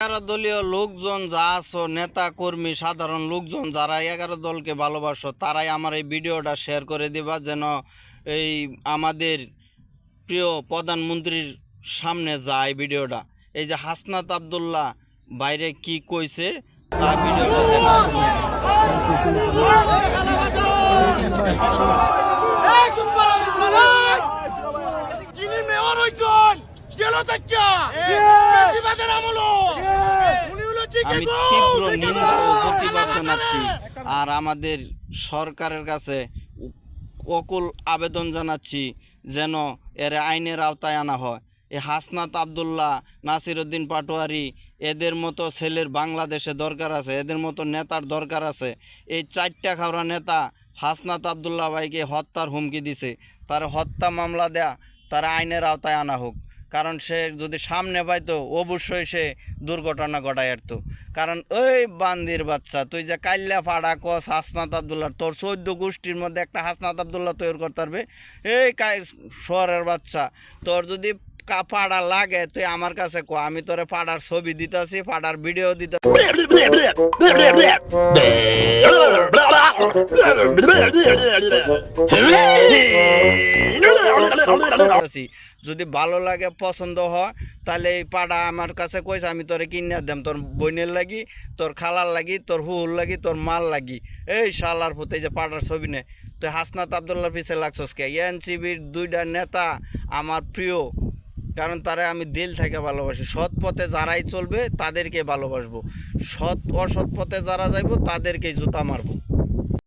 11 দলীয় লোকজন যা আছো, নেতা কর্মী সাধারণ লোকজন যারা 11 দলকে ভালোবাসো, তারাই আমার এই ভিডিওটা শেয়ার করে দিবা, যেন এই আমাদের প্রিয় প্রধানমন্ত্রীর সামনে যায় ভিডিওটা। এই যে হাসনাত আব্দুল্লাহ বাইরে কি কইছে তা ভিডিওটা দেখা। আমি তীব্র নিন্দা ও প্রতিবাদ জানাচ্ছি, আর আমাদের সরকারের কাছে অকুল আবেদন জানাচ্ছি যেন এর আইনের আওতায় আনা হয়। এই হাসনাত আব্দুল্লাহ, নাসিরউদ্দিন পাটোয়ারি, এদের মতো ছেলের বাংলাদেশে দরকার আছে, এদের মতো নেতার দরকার আছে। এই 4টা খাওয়া নেতা হাসনাত আব্দুল্লাহ ভাইকে হত্যার হুমকি দিছে, তার হত্যা মামলা দেয়া, তারা আইনের আওতায় আনা হোক। কারণ সে যদি সামনে পাইতো অবশ্যই সে দুর্ঘটনা ঘটায় আসত। কারণ ওই বান্দির বাচ্চা, তুই যে কাল্লা ফাড়া কস হাসনাত আব্দুল্লাহ, তোর 14 গোষ্ঠীর মধ্যে একটা হাসনাত আব্দুল্লাহ তৈরি করতে পারবে? এই শহরের বাচ্চা, তোর যদি পাড়া লাগে তুই আমার কাছে কো, আমি তোরে পাড়ার ছবি দিতেছি, পাড়ার ভিডিও দিতেছি। যদি ভালো লাগে, পছন্দ হয়, তাহলে এই পাড়া আমার কাছে কইছে, আমি তোরে কিনে দেম, তোর বোনের লাগি, তোর খালার লাগি, তোর হুহুর লাগি, তোর মাল লাগি। এই শালার পুতে যে পাড়ার ছবি নে, তুই হাসনাত আব্দুল্লাহর পিছে লাগছস কে? এনসিবির 2টা নেতা আমার প্রিয়, কারণ তারা আমি দিল থেকে ভালোবাসি। সৎ পথে যারাই চলবে তাদেরকে ভালোবাসবো, অসৎ পথে যারা যাইব তাদেরকেই জুতা মারবো।